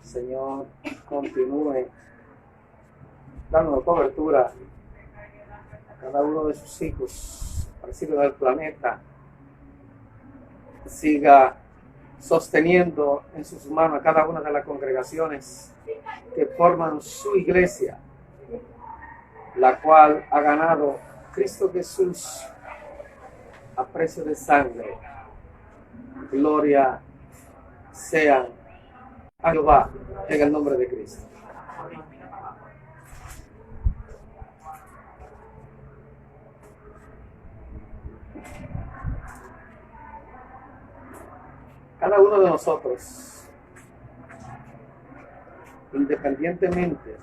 Señor, continúe dando cobertura a cada uno de sus hijos, parecido del planeta, siga sosteniendo en sus manos a cada una de las congregaciones que forman su iglesia, la cual ha ganado Cristo Jesús a precio de sangre. Gloria sea a Jehová en el nombre de Cristo. Cada uno de nosotros, independientemente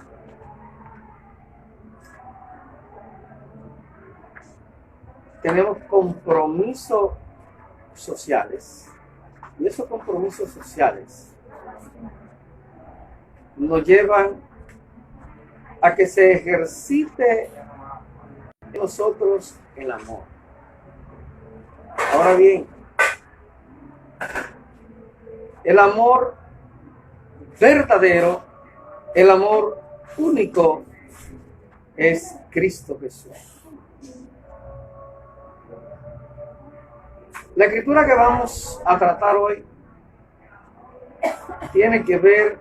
tenemos compromisos sociales, y esos compromisos sociales nos llevan a que se ejercite en nosotros el amor. Ahora bien, el amor verdadero, el amor único, es Cristo Jesús. La escritura que vamos a tratar hoy tiene que ver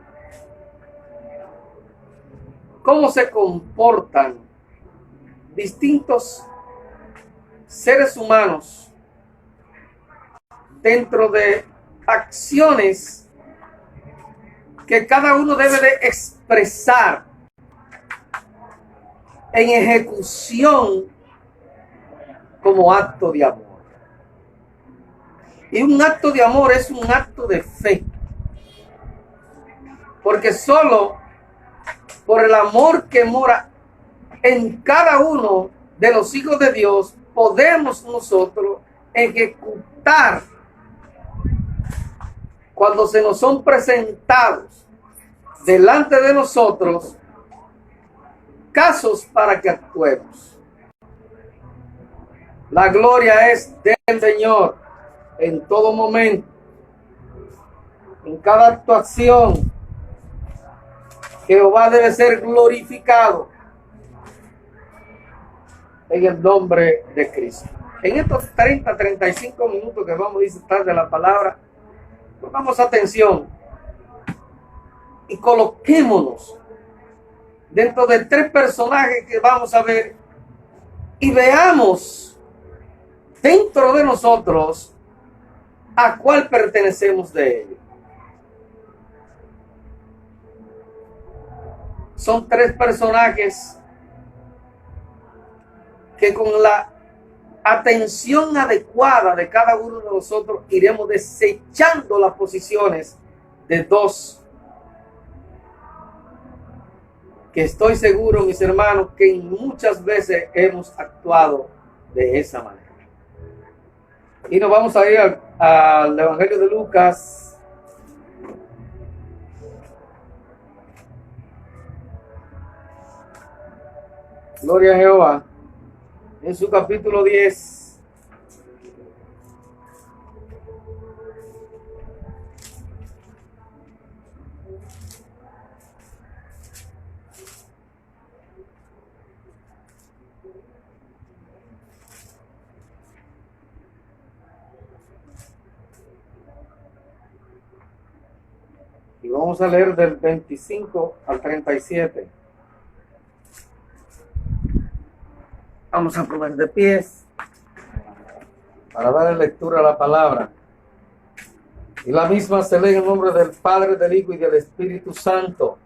cómo se comportan distintos seres humanos dentro de acciones que cada uno debe de expresar en ejecución como acto de amor. Y un acto de amor es un acto de fe, porque solo por el amor que mora en cada uno de los hijos de Dios podemos nosotros ejecutar cuando se nos son presentados delante de nosotros casos para que actuemos. La gloria es del Señor en todo momento, en cada actuación. Jehová debe ser glorificado en el nombre de Cristo. En estos 35 minutos que vamos a disfrutar de la palabra, pongamos atención y coloquémonos dentro de 3 personajes que vamos a ver y veamos dentro de nosotros a cuál pertenecemos de ellos. Son 3 personajes que con la atención adecuada de cada uno de nosotros iremos desechando las posiciones de 2 que estoy seguro, mis hermanos, que muchas veces hemos actuado de esa manera. Y nos vamos a ir al Evangelio de Lucas. Gloria a Jehová. En su capítulo 10. Y vamos a leer del 25 al 37. Vamos a poner de pies para dar lectura a la palabra. Y la misma se lee en el nombre del Padre, del Hijo y del Espíritu Santo,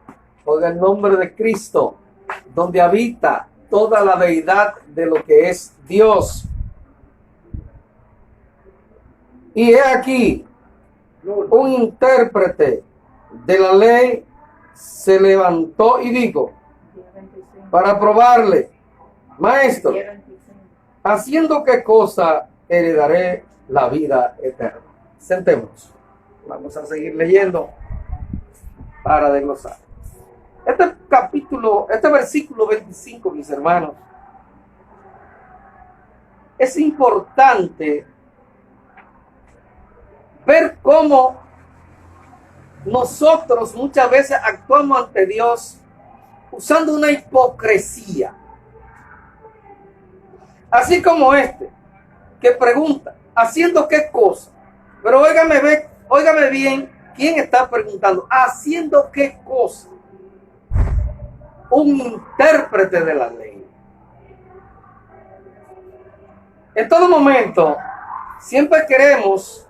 o en el nombre de Cristo, donde habita toda la deidad de lo que es Dios. Y he aquí, un intérprete de la ley se levantó y dijo, para probarle: Maestro, ¿haciendo qué cosa heredaré la vida eterna? Sentémonos. Vamos a seguir leyendo para desglosar. Este versículo 25, mis hermanos, es importante ver cómo nosotros muchas veces actuamos ante Dios usando una hipocresía. Así como este, que pregunta, ¿haciendo qué cosa? Pero óigame bien, ¿quién está preguntando? ¿Haciendo qué cosa? Un intérprete de la ley. En todo momento, siempre queremos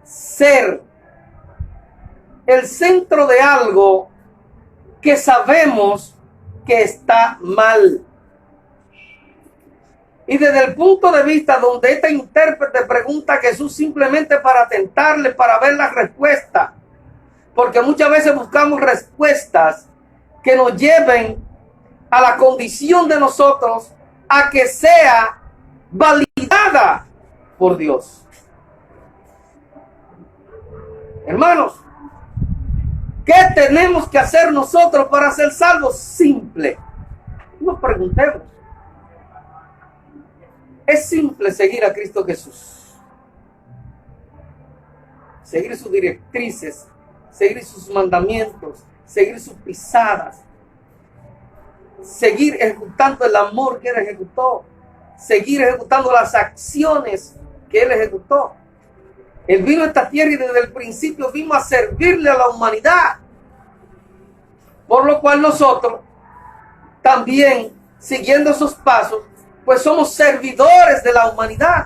ser el centro de algo que sabemos que está mal. Y desde el punto de vista donde este intérprete pregunta a Jesús simplemente para tentarle, para ver la respuesta, porque muchas veces buscamos respuestas que nos lleven a la condición de nosotros a que sea validada por Dios. Hermanos, ¿qué tenemos que hacer nosotros para ser salvos? Simple. Nos preguntemos. Es simple seguir a Cristo Jesús. Seguir sus directrices, seguir sus mandamientos, seguir sus pisadas, seguir ejecutando el amor que Él ejecutó, seguir ejecutando las acciones que Él ejecutó. Él vino a esta tierra y desde el principio vino a servirle a la humanidad. Por lo cual nosotros también, siguiendo esos pasos, pues somos servidores de la humanidad.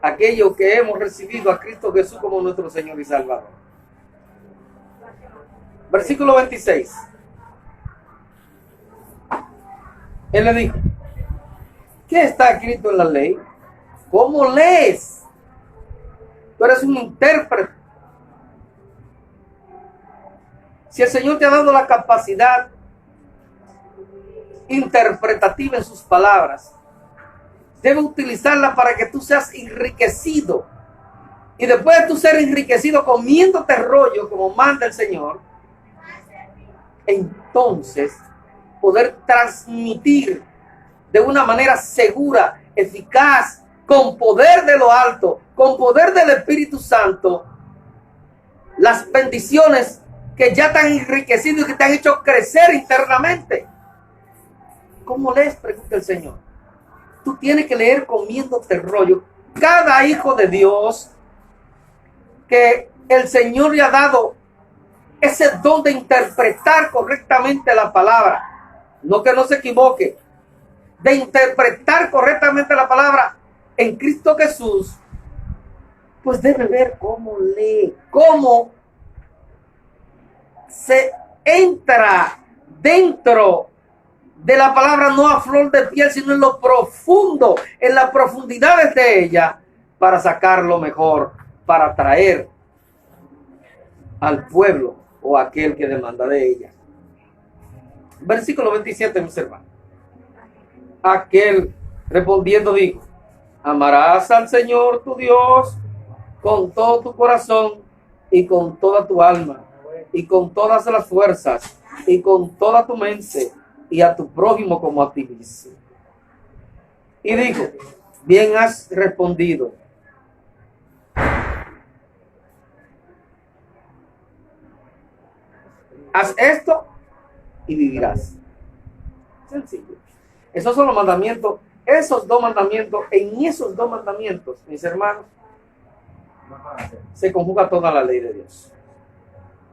Aquellos que hemos recibido a Cristo Jesús como nuestro Señor y Salvador. Versículo 26. Él le dijo, ¿qué está escrito en la ley? ¿Cómo lees? Tú eres un intérprete. Si el Señor te ha dado la capacidad interpretativa en sus palabras, debe utilizarla para que tú seas enriquecido. Y después de tú ser enriquecido comiéndote rollo como manda el Señor, entonces poder transmitir de una manera segura, eficaz, con poder de lo alto, con poder del Espíritu Santo, las bendiciones que ya te han enriquecido y que te han hecho crecer internamente. ¿Cómo lees? Pregunta el Señor. Tú tienes que leer comiéndote rollo. Cada hijo de Dios que el Señor le ha dado ese don de interpretar correctamente la palabra, no que no se equivoque, de interpretar correctamente la palabra en Cristo Jesús, pues debe ver cómo lee, cómo se entra dentro de la palabra, no a flor de piel, sino en lo profundo, en las profundidades de ella, para sacar lo mejor, para traer al pueblo o a aquel que demanda de ella. Versículo 27, mis hermanos. Aquel respondiendo dijo, amarás al Señor tu Dios con todo tu corazón y con toda tu alma y con todas las fuerzas y con toda tu mente, y a tu prójimo como a ti mismo. Y dijo, bien has respondido. Haz esto y vivirás. Sencillo. Esos son los mandamientos. Esos dos mandamientos, en esos dos mandamientos, mis hermanos, se conjuga toda la ley de Dios.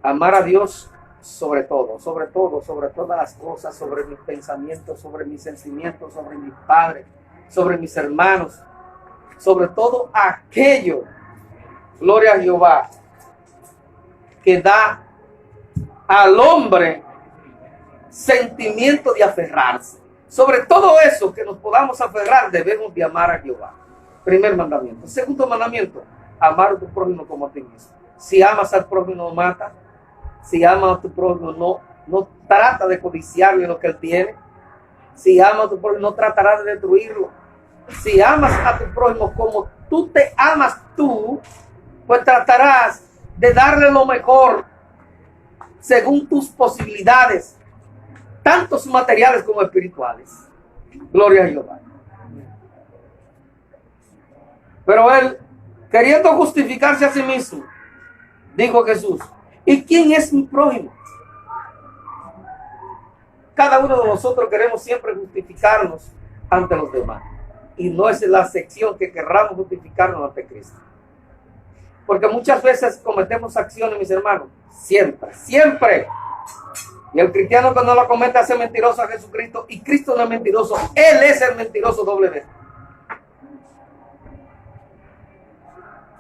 Amar a Dios sobre todo, sobre todas las cosas, sobre mis pensamientos, sobre mis sentimientos, sobre mis padres, sobre mis hermanos, sobre todo aquello, gloria a Jehová, que da al hombre sentimiento de aferrarse. Sobre todo eso que nos podamos aferrar, debemos de amar a Jehová. Primer mandamiento. Segundo mandamiento, amar a tu prójimo como a ti mismo. Si amas al prójimo, no mata. Si amas a tu prójimo, no trata de codiciarle lo que él tiene. Si amas a tu prójimo, no tratará de destruirlo. Si amas a tu prójimo como tú te amas tú, pues tratarás de darle lo mejor según tus posibilidades, tanto materiales como espirituales. Gloria a Jehová. Pero él, queriendo justificarse a sí mismo, Dijo Jesús, ¿y quién es mi prójimo? Cada uno de nosotros queremos siempre justificarnos ante los demás. Y no es la sección que querramos justificarnos ante Cristo. Porque muchas veces cometemos acciones, mis hermanos, siempre. Y el cristiano que no lo comete hace mentiroso a Jesucristo, y Cristo no es mentiroso, Él es el mentiroso doble vez.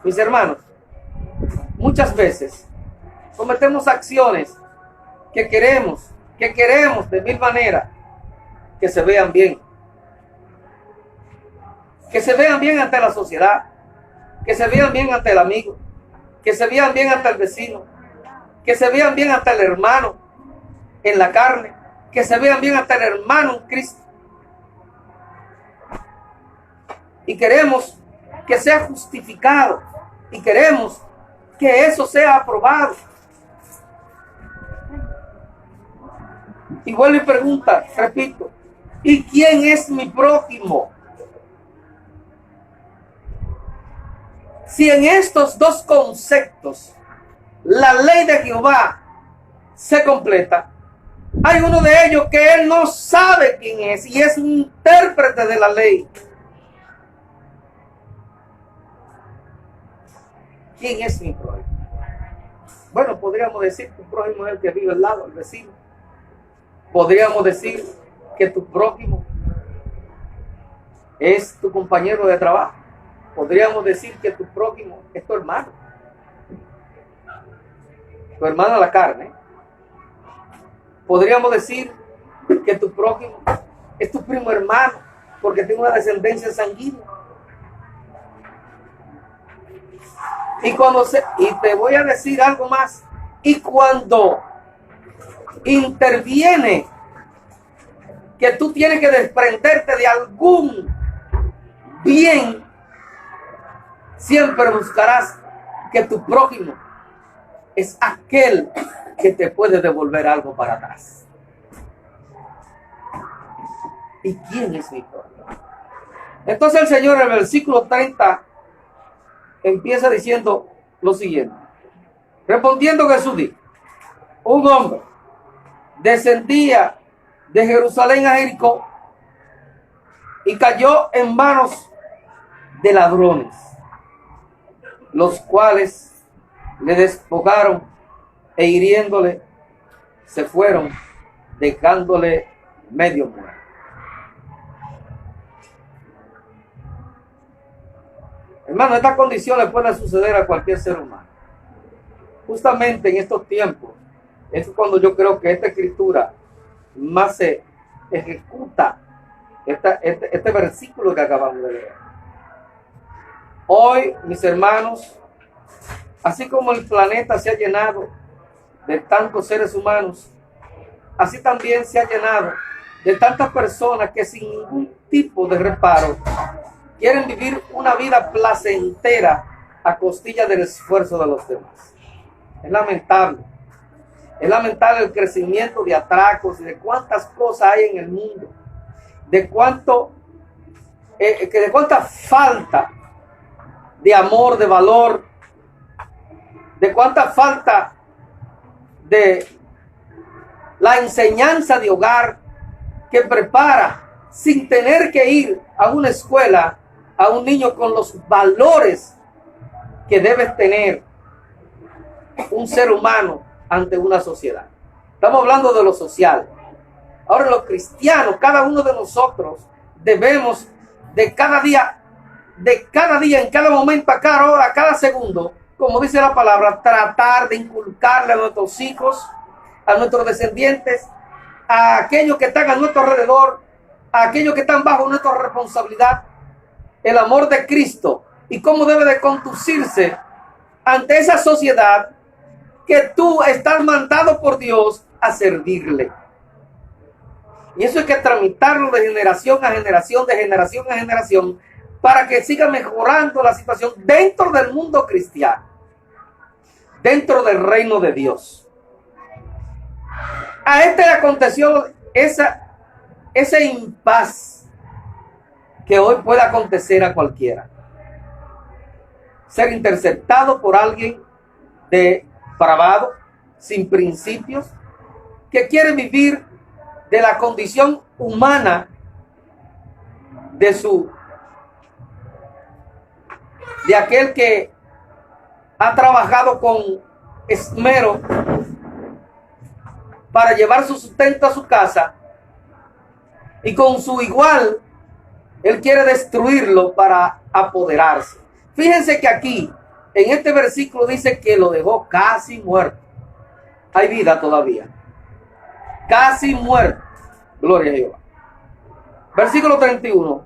Mis hermanos, muchas veces cometemos acciones que queremos de mil maneras que se vean bien. Que se vean bien ante la sociedad, que se vean bien ante el amigo, que se vean bien ante el vecino, que se vean bien ante el hermano en la carne, que se vean bien ante el hermano en Cristo. Y queremos que sea justificado, y queremos que eso sea aprobado. Y vuelve y pregunta, repito, ¿y quién es mi prójimo? Si en estos dos conceptos la ley de Jehová se completa, hay uno de ellos que él no sabe quién es y es un intérprete de la ley. ¿Quién es mi prójimo? Bueno, podríamos decir que tu prójimo es el que vive al lado, el vecino. Podríamos decir que tu prójimo es tu compañero de trabajo. Podríamos decir que tu prójimo es tu hermano a la carne. Podríamos decir que tu prójimo es tu primo hermano, porque tiene una descendencia sanguínea. Y te voy a decir algo más. Y cuando interviene que tú tienes que desprenderte de algún bien, siempre buscarás que tu prójimo es aquel que te puede devolver algo para atrás. ¿Y quién es mi prójimo? Entonces el Señor en el versículo 30 empieza diciendo lo siguiente. Respondiendo Jesús dijo, un hombre descendía de Jerusalén a Jericó y cayó en manos de ladrones, los cuales le despojaron e hiriéndole se fueron, dejándole medio muerto. Hermano, estas condiciones pueden suceder a cualquier ser humano. Justamente en estos tiempos es cuando yo creo que esta escritura más se ejecuta, este versículo que acabamos de leer. Hoy, mis hermanos, así como el planeta se ha llenado de tantos seres humanos, así también se ha llenado de tantas personas que sin ningún tipo de reparo quieren vivir una vida placentera a costilla del esfuerzo de los demás. Es lamentable. Es lamentable el crecimiento de atracos y de cuántas cosas hay en el mundo. De cuánta falta de amor, de valor, de cuánta falta de la enseñanza de hogar que prepara sin tener que ir a una escuela a un niño con los valores que debe tener un ser humano ante una sociedad. Estamos hablando de lo social. Ahora los cristianos, cada uno de nosotros debemos de cada día, en cada momento, a cada hora, a cada segundo, como dice la palabra, tratar de inculcarle a nuestros hijos, a nuestros descendientes, a aquellos que están a nuestro alrededor, a aquellos que están bajo nuestra responsabilidad, el amor de Cristo y cómo debe de conducirse ante esa sociedad que tú estás mandado por Dios a servirle. Y eso hay que tramitarlo de generación a generación, de generación a generación, para que siga mejorando la situación dentro del mundo cristiano, dentro del reino de Dios. A este le aconteció ese impas que hoy puede acontecer a cualquiera. Ser interceptado por alguien depravado, sin principios, que quiere vivir de la condición humana de aquel que ha trabajado con esmero para llevar su sustento a su casa, y con su igual él quiere destruirlo para apoderarse. Fíjense que aquí en este versículo dice que lo dejó casi muerto. Hay vida todavía, casi muerto. Gloria a Jehová. Versículo 31.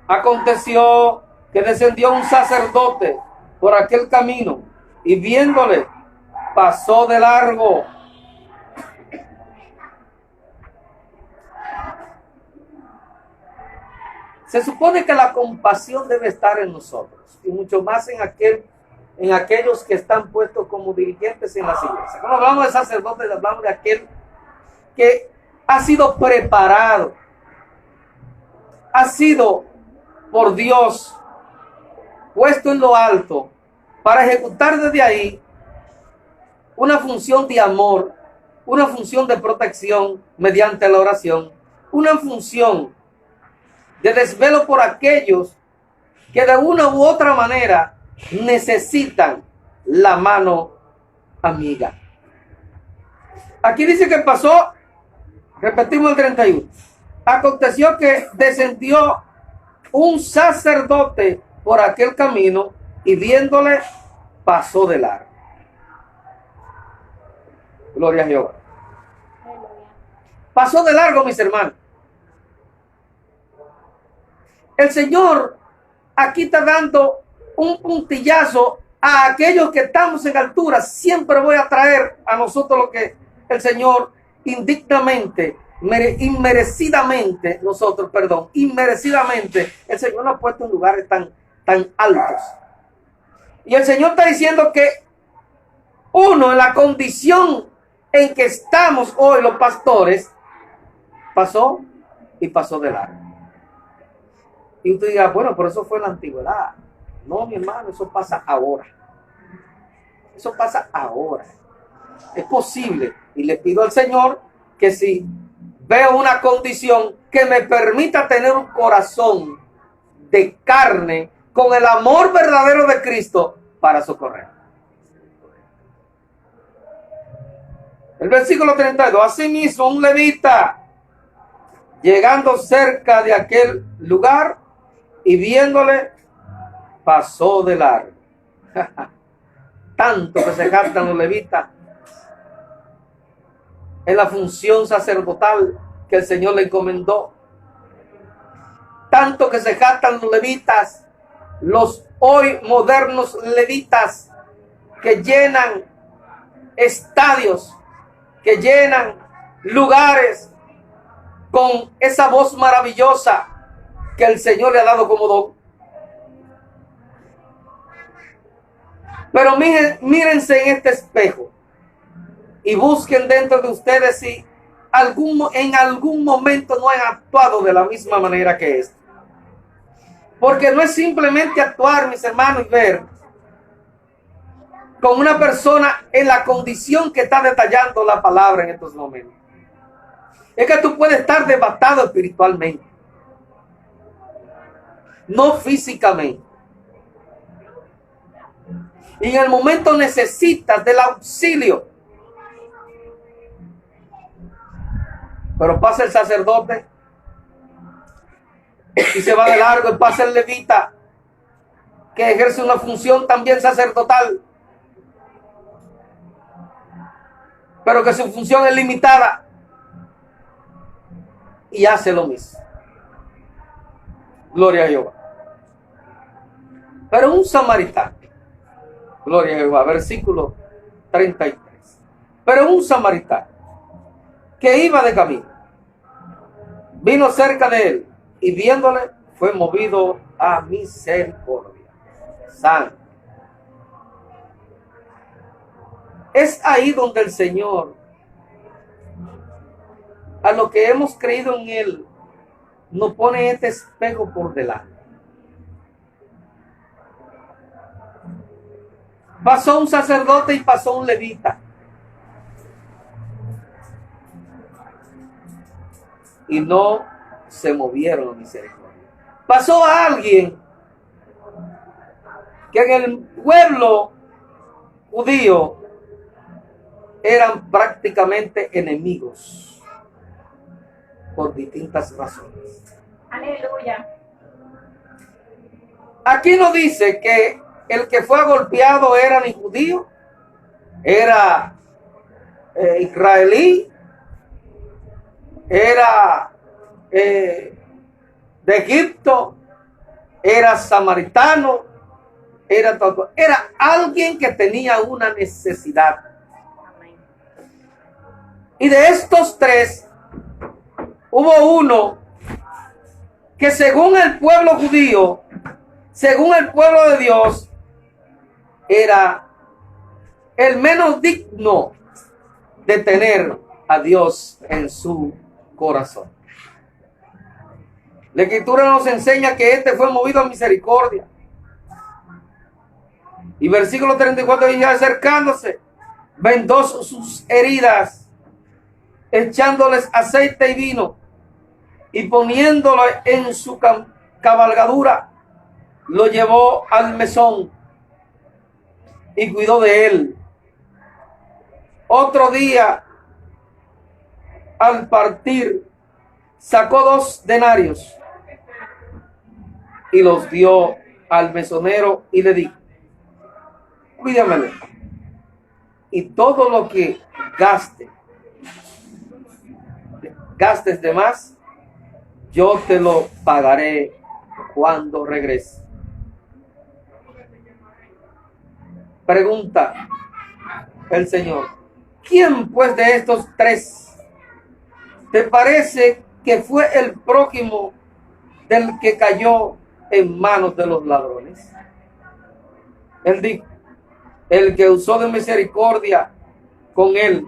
Aconteció que descendió un sacerdote por aquel camino, y viéndole pasó de largo. Se supone que la compasión debe estar en nosotros, y mucho más en aquellos que están puestos como dirigentes en las iglesias. Cuando hablamos de sacerdotes, hablamos de aquel que ha sido preparado, ha sido por Dios puesto en lo alto para ejecutar desde ahí una función de amor, una función de protección mediante la oración, una función de desvelo por aquellos que de una u otra manera necesitan la mano amiga. Aquí dice que pasó, repetimos el 31. Aconteció que descendió un sacerdote por aquel camino, y viéndole pasó de largo. Gloria a Jehová. Pasó de largo, mis hermanos. El Señor aquí está dando un puntillazo a aquellos que estamos en altura. Siempre voy a traer a nosotros lo que el Señor indignamente, inmerecidamente, el Señor nos ha puesto en lugares tan altos. Y el Señor está diciendo que uno, en la condición en que estamos hoy los pastores, pasó de largo. Y usted diga, bueno, pero eso fue en la antigüedad. No, mi hermano, eso pasa ahora. Eso pasa ahora. Es posible. Y le pido al Señor que si veo una condición que me permita tener un corazón de carne con el amor verdadero de Cristo para socorrer. El versículo 32. Asimismo, un levita, llegando cerca de aquel lugar y viéndole, pasó de largo. Tanto que se jactan los levitas en la función sacerdotal que el Señor le encomendó. Tanto que se jactan los levitas, los hoy modernos levitas, que llenan estadios, que llenan lugares con esa voz maravillosa que el Señor le ha dado como don. Pero mírense en este espejo y busquen dentro de ustedes si en algún momento no han actuado de la misma manera que esto. Porque no es simplemente actuar, mis hermanos, y ver con una persona en la condición que está detallando la palabra en estos momentos. Es que tú puedes estar devastado espiritualmente, no físicamente. Y en el momento necesitas del auxilio. Pero pasa el sacerdote y se va de largo, y pasa el levita que ejerce una función también sacerdotal, pero que su función es limitada, y hace lo mismo. Gloria a Jehová. Pero un samaritano, gloria a Jehová, versículo 33. Pero un samaritano que iba de camino, vino cerca de él, y viéndole fue movido a misericordia. Santo. Es ahí donde el Señor, a lo que hemos creído en Él, nos pone este espejo por delante. Pasó un sacerdote y pasó un levita. Y no se movieron a misericordia. Pasó a alguien que en el pueblo judío eran prácticamente enemigos por distintas razones. Aleluya. Aquí no dice que el que fue golpeado era ni judío, era israelí, era de Egipto, era samaritano, era alguien que tenía una necesidad. Y de estos tres, hubo uno que según el pueblo judío, según el pueblo de Dios, era el menos digno de tener a Dios en su corazón. La Escritura nos enseña que este fue movido a misericordia. Y versículo 34 dice: acercándose, vendó sus heridas, echándoles aceite y vino, y poniéndolo en su cabalgadura, lo llevó al mesón y cuidó de él. Otro día, al partir, sacó 2 denarios y los dio al mesonero y le dijo: cuídamelo, y todo lo que gastes de más, yo te lo pagaré cuando regrese. Pregunta el Señor: ¿quién pues de estos 3 te parece que fue el prójimo del que cayó en manos de los ladrones? Él dijo: el que usó de misericordia con él.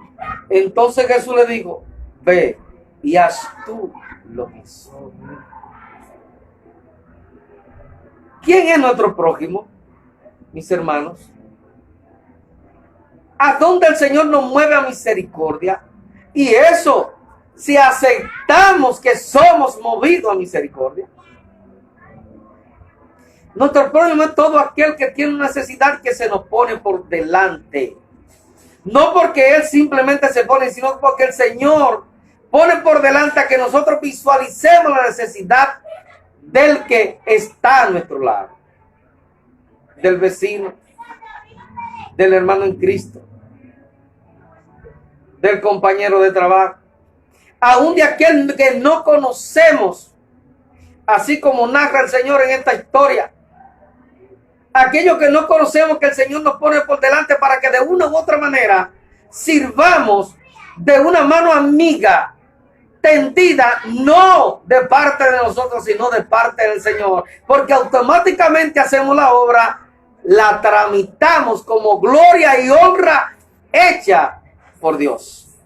Entonces Jesús le dijo: ve y haz tú lo mismo. ¿Quién es nuestro prójimo, mis hermanos? ¿A dónde el Señor nos mueve a misericordia? Y eso, si aceptamos que somos movidos a misericordia. Nuestro prójimo es todo aquel que tiene una necesidad que se nos pone por delante. No porque Él simplemente se pone, sino porque el Señor pone por delante a que nosotros visualicemos la necesidad del que está a nuestro lado. Del vecino, del hermano en Cristo, del compañero de trabajo, aún de aquel que no conocemos, así como narra el Señor en esta historia. Aquellos que no conocemos, que el Señor nos pone por delante para que de una u otra manera sirvamos de una mano amiga, tendida, no de parte de nosotros, sino de parte del Señor, porque automáticamente hacemos la obra, la tramitamos como gloria y honra hecha por Dios.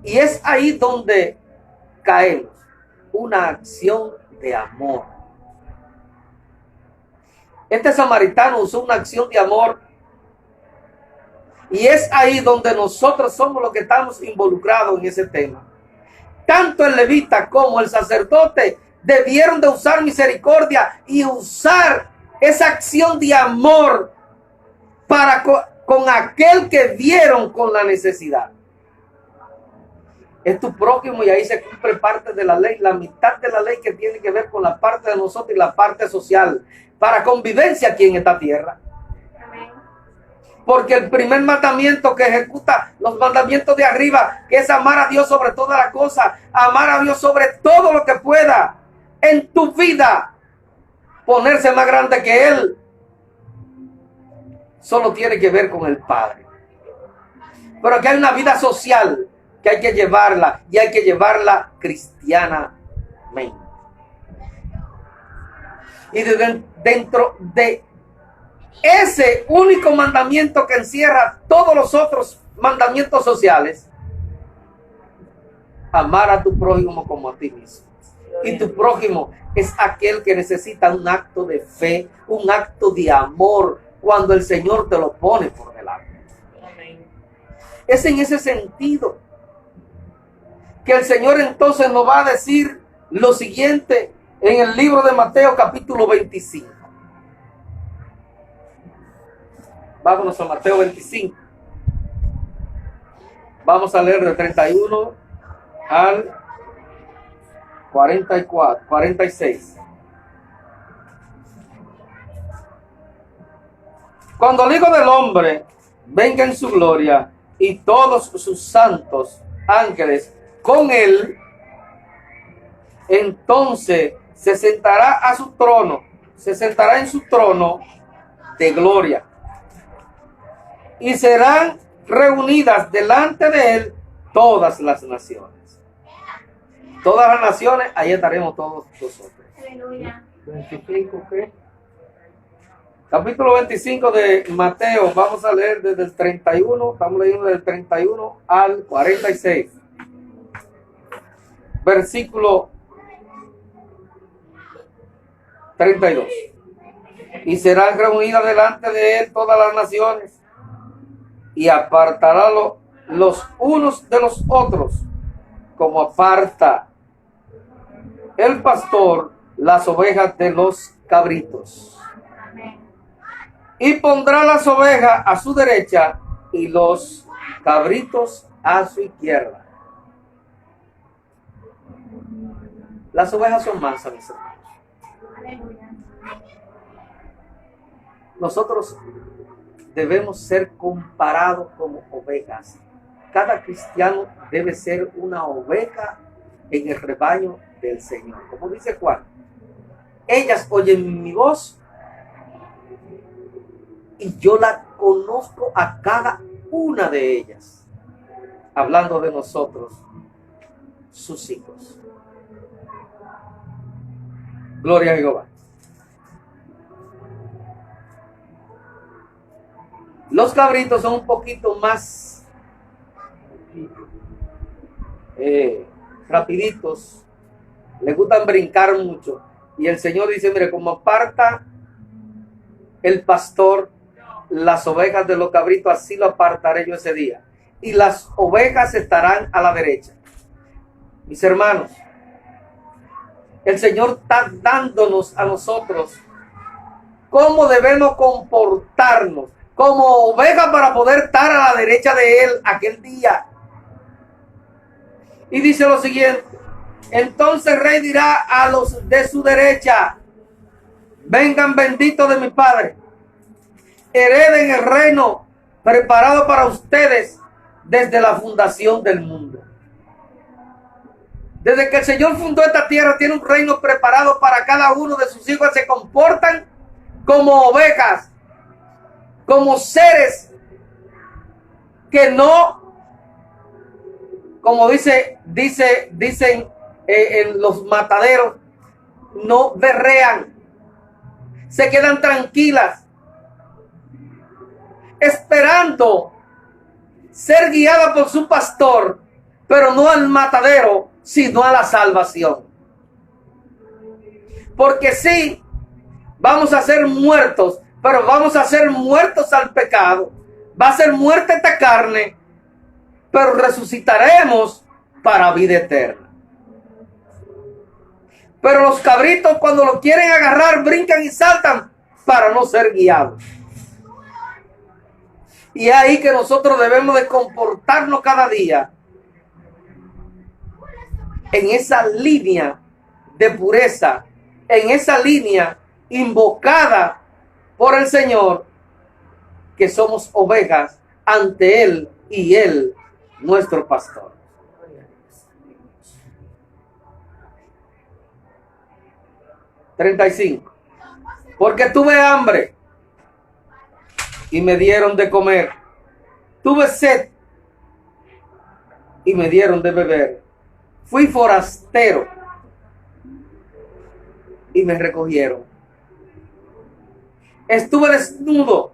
Y es ahí donde caemos, una acción de amor. Este samaritano usó una acción de amor, y es ahí donde nosotros somos los que estamos involucrados en ese tema. Tanto el levita como el sacerdote debieron de usar misericordia y usar esa acción de amor para con aquel que vieron con la necesidad. Es tu prójimo, y ahí se cumple parte de la ley, la mitad de la ley que tiene que ver con la parte de nosotros y la parte social, para convivencia aquí en esta tierra. Porque el primer mandamiento que ejecuta los mandamientos de arriba, que es amar a Dios sobre todas las cosas, amar a Dios sobre todo lo que pueda en tu vida, ponerse más grande que Él, solo tiene que ver con el Padre. Pero que hay una vida social que hay que llevarla, y hay que llevarla cristianamente. Y dentro de ese único mandamiento que encierra todos los otros mandamientos sociales, amar a tu prójimo como a ti mismo. Y tu prójimo es aquel que necesita un acto de fe, un acto de amor, cuando el Señor te lo pone por delante. Es en ese sentido que el Señor entonces nos va a decir lo siguiente en el libro de Mateo capítulo 25. Vámonos a Mateo 25. Vamos a leer del 31 al 46. Cuando el Hijo del Hombre venga en su gloria y todos sus santos ángeles con él, entonces se sentará en su trono de gloria. Y serán reunidas delante de él todas las naciones. Todas las naciones, ahí estaremos todos nosotros. Aleluya. 25, ¿qué? Capítulo 25 de Mateo, vamos a leer desde el 31, estamos leyendo del 31 al 46. Versículo 32. Y serán reunidas delante de él todas las naciones, y apartará los unos de los otros, como aparta el pastor las ovejas de los cabritos. Y pondrá las ovejas a su derecha y los cabritos a su izquierda. Las ovejas son mansas, mis hermanos. Nosotros debemos ser comparados como ovejas. Cada cristiano debe ser una oveja en el rebaño del Señor. Como dice Juan, ellas oyen mi voz y yo la conozco a cada una de ellas. Hablando de nosotros, sus hijos. Gloria a Jehová. Los cabritos son un poquito más rapiditos, les gustan brincar mucho. Y el Señor dice, mire, como aparta el pastor las ovejas de los cabritos, así lo apartaré yo ese día. Y las ovejas estarán a la derecha. Mis hermanos, el Señor está dándonos a nosotros cómo debemos comportarnos como ovejas para poder estar a la derecha de él aquel día. Y dice lo siguiente: entonces el rey dirá a los de su derecha: vengan benditos de mi Padre, hereden el reino preparado para ustedes desde la fundación del mundo. Desde que el Señor fundó esta tierra, tiene un reino preparado para cada uno de sus hijos. Se comportan como ovejas, como seres que no, como dicen en los mataderos, no berrean, se quedan tranquilas, esperando ser guiada por su pastor, pero no al matadero, sino a la salvación. Porque sí, vamos a ser muertos, pero vamos a ser muertos al pecado. Va a ser muerte esta carne, pero resucitaremos para vida eterna. Pero los cabritos, cuando lo quieren agarrar, brincan y saltan para no ser guiados. Y es ahí que nosotros debemos de comportarnos cada día en esa línea de pureza, en esa línea invocada por el Señor, que somos ovejas ante Él y Él nuestro pastor. $35. Porque tuve hambre y me dieron de comer, tuve sed y me dieron de beber, fui forastero y me recogieron, estuve desnudo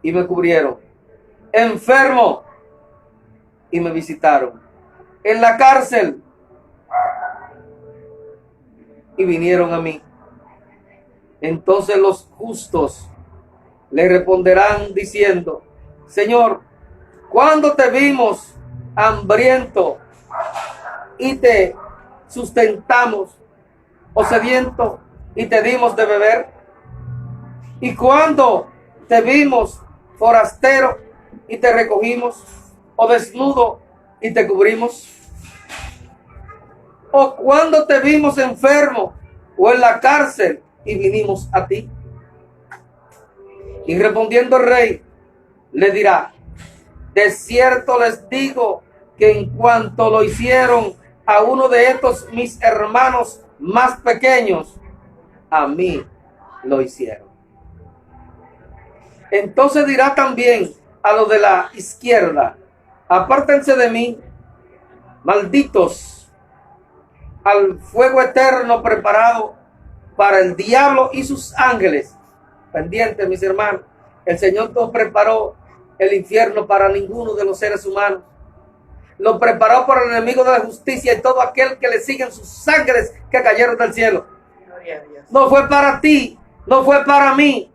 y me cubrieron, enfermo y me visitaron, en la cárcel y vinieron a mí. Entonces los justos le responderán diciendo: Señor, ¿cuándo te vimos hambriento y te sustentamos, o sediento y te dimos de beber? ¿Y cuándo te vimos forastero y te recogimos, o desnudo y te cubrimos? ¿O cuándo te vimos enfermo o en la cárcel y vinimos a ti? Y respondiendo el rey, le dirá: de cierto les digo que en cuanto lo hicieron a uno de estos mis hermanos más pequeños, a mí lo hicieron. Entonces dirá también a los de la izquierda: apártense de mí, malditos, al fuego eterno preparado para el diablo y sus ángeles. Pendientes, mis hermanos, el Señor no preparó el infierno para ninguno de los seres humanos. Lo preparó para el enemigo de la justicia y todo aquel que le siguen sus ángeles que cayeron del cielo. No fue para ti, no fue para mí.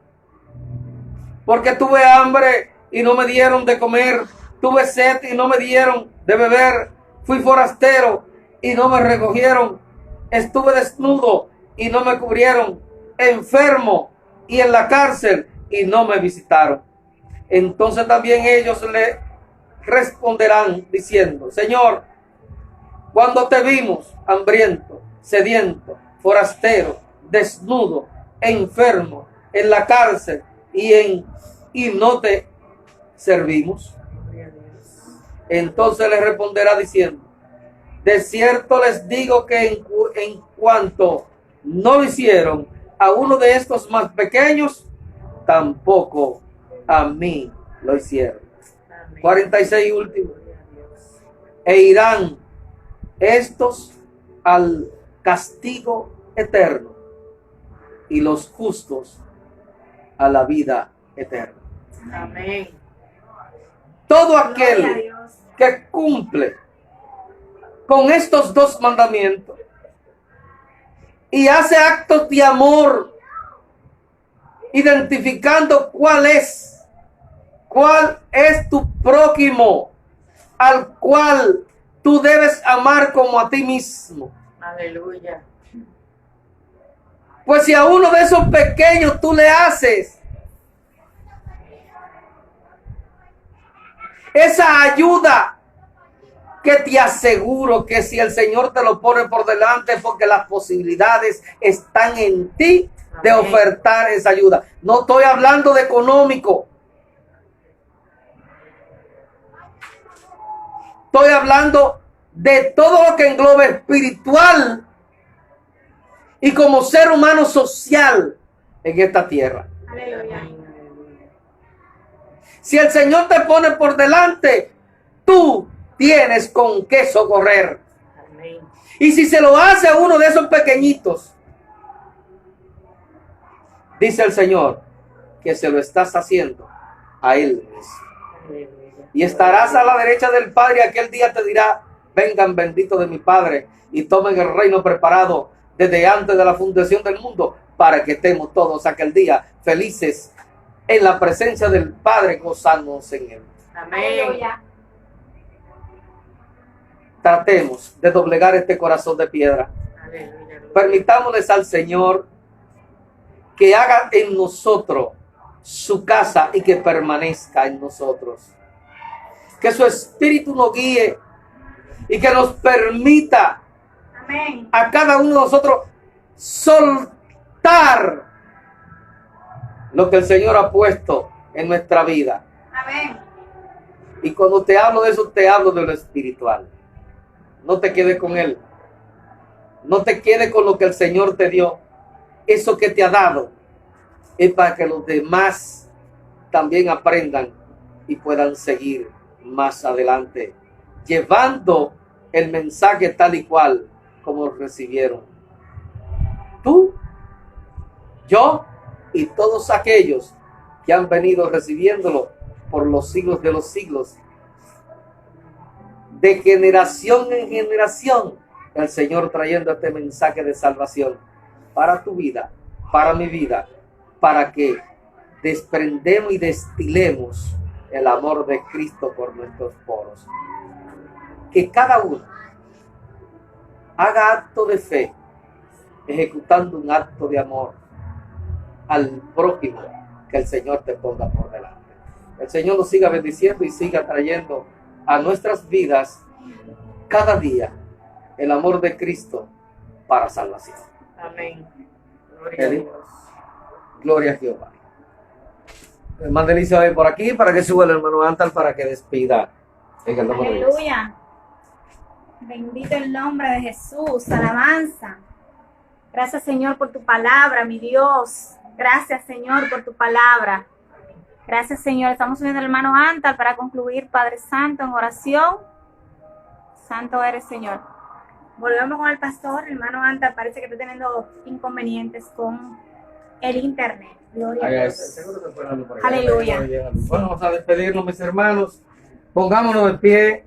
Porque tuve hambre y no me dieron de comer, tuve sed y no me dieron de beber, fui forastero y no me recogieron, estuve desnudo y no me cubrieron, enfermo y en la cárcel y no me visitaron. Entonces también ellos le responderán diciendo: Señor, cuando te vimos hambriento, sediento, forastero, desnudo, enfermo, en la cárcel y no te servimos? Entonces le responderá diciendo: de cierto les digo que en cuanto no lo hicieron a uno de estos más pequeños, tampoco a mí lo hicieron. 46 último. E irán estos al castigo eterno y los justos a la vida eterna. Amén. Todo aquel que cumple con estos dos mandamientos y hace actos de amor, identificando cuál es tu prójimo, al cual tú debes amar como a ti mismo. Aleluya. Pues si a uno de esos pequeños tú le haces esa ayuda, que te aseguro que si el Señor te lo pone por delante, porque las posibilidades están en ti de ofertar esa ayuda. No estoy hablando de económico. Estoy hablando de todo lo que engloba espiritual y como ser humano social en esta tierra. Aleluya. Si el Señor te pone por delante, tú tienes con qué socorrer. Amén. Y si se lo hace a uno de esos pequeñitos, dice el Señor que se lo estás haciendo a Él mismo. Y estarás a la derecha del Padre, y aquel día te dirá: vengan benditos de mi Padre y tomen el reino preparado desde antes de la fundación del mundo, para que estemos todos aquel día felices en la presencia del Padre, gozándonos en Él. Amén. Tratemos de doblegar este corazón de piedra. Aleluya. Permitámosles al Señor que haga en nosotros su casa y que permanezca en nosotros. Que su Espíritu nos guíe y que nos permita Amén. a cada uno de nosotros soltar lo que el Señor ha puesto en nuestra vida. Amén. Y cuando te hablo de eso, te hablo de lo espiritual. No te quedes con Él. No te quedes con lo que el Señor te dio. Eso que te ha dado es para que los demás también aprendan y puedan seguir más adelante, llevando el mensaje tal y cual como lo recibieron. Tú, yo y todos aquellos que han venido recibiéndolo por los siglos de los siglos. De generación en generación, el Señor trayendo este mensaje de salvación. para tu vida, para mi vida, para que desprendemos y destilemos el amor de Cristo por nuestros poros. Que cada uno haga acto de fe, ejecutando un acto de amor al prójimo que el Señor te ponga por delante. El Señor nos siga bendiciendo y siga trayendo a nuestras vidas cada día el amor de Cristo para salvación. Amén. Gloria a Eli. Dios. Gloria a Jehová. Hermano Delicia, ven por aquí para que suba el hermano Antal para que despida. En el nombre de Dios. Aleluya. Bendito el nombre de Jesús. Alabanza. Gracias, Señor, por tu palabra, mi Dios. Gracias, Señor, por tu palabra. Gracias, Señor. Estamos subiendo al hermano Antal para concluir, Padre Santo, en oración. Santo eres, Señor. Volvemos con el pastor. El hermano Antal parece que está teniendo inconvenientes con el internet. Gloria a Dios. Aleluya. Bueno, vamos a despedirnos, mis hermanos. Pongámonos de pie.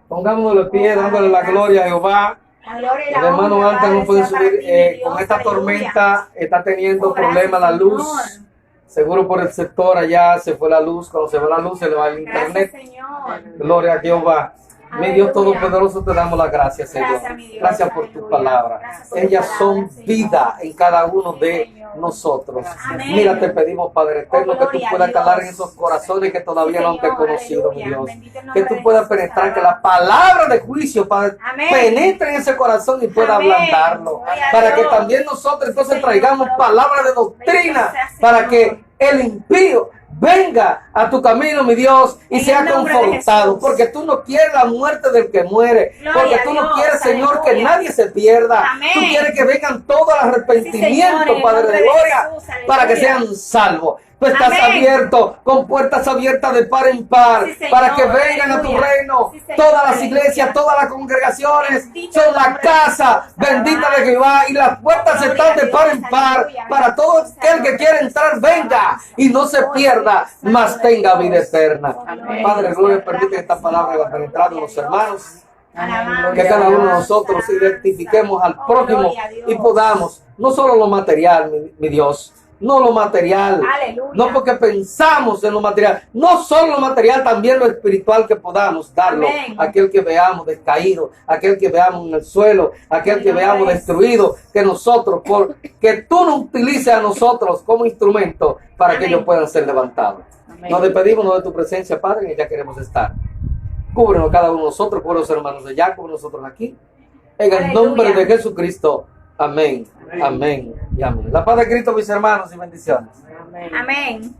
Pongámonos de pie, dándole la gloria a Jehová. La gloria y la El hermano honra, Antal Padre, no puede sea para subir ti, mi Dios. con esta Aleluya. tormenta. Está teniendo Oh, gracias, problemas la luz. Señor. Seguro por el sector allá se fue la luz. Cuando se va la luz se le va el Gracias, internet. Señor. Gloria a Jehová. Mi Aleluya. Dios Todopoderoso, te damos las gracias, Señor. Gracias, mi Dios. Gracias por tu Aleluya. palabra. Gracias por tu Ellas son palabra, Señor. vida en cada uno Sí, de Señor. nosotros. Amén. Mira, te pedimos, Padre eterno, Oh, que tú gloria a puedas Dios. calar en esos corazones que todavía Sí, no te han Señor. conocido, mi Aleluya. Dios. Bendito el nombre Que tú de puedas Jesús. penetrar, que la palabra de juicio, Padre, Amén. penetre en ese corazón y pueda Amén. ablandarlo. Gloria a Para que Dios. también nosotros entonces Señor. traigamos palabra de doctrina, Bendito sea, Señor. para que el impío venga a tu camino, mi Dios, y En sea el nombre de confortado, Jesús. porque tú no quieres la muerte del que muere, Gloria porque a tú no Dios, quieres, Señor, que aleluya. nadie se pierda. Amén. Tú quieres que vengan todos al arrepentimiento, Sí, Señor, en el Padre nombre de de gloria, Jesús, aleluya. para que sean salvos. Tú estás Amén. abierto, con puertas abiertas de par en par, Sí, Señor, para que vengan a tu aleluya. reino. Sí, Señor, Todas las aleluya. iglesias, todas las congregaciones Bendito son el la nombre de casa Jesús, bendita alabanza. de Jehová, y las puertas Gloria están a de Dios, par en par, aleluya. para todo Bendito sea aquel el que nombre quiera de entrar, Jesús, venga alabanza. y no se Oh, pierda, Espíritu mas Santo de tenga vida Dios. eterna. Oh, Amén. Padre, gloria, Señor, permite que esta palabra haya penetrado en los hermanos, Alabanza, que cada uno de alabanza, nosotros alabanza. identifiquemos al Oh, prójimo gloria a Dios. y podamos, no solo lo material, mi Dios, no lo material, Aleluya. no porque pensamos en lo material, no solo lo material, también lo espiritual, que podamos darlo Amén. a aquel que veamos descaído, a aquel que veamos en el suelo, a aquel que En el veamos nombre de destruido, que nosotros, que tú nos utilices a nosotros como instrumento para que Amén. ellos puedan ser levantados. Amén. Nos despedimos de tu presencia, Padre, en ella queremos estar. Cúbrenos cada uno de nosotros, cubre los hermanos de allá, cubre nosotros aquí. En el Aleluya. nombre de Jesucristo. Amén. Amén. Y amén. La paz de Cristo, mis hermanos, y bendiciones. Amén. Amén.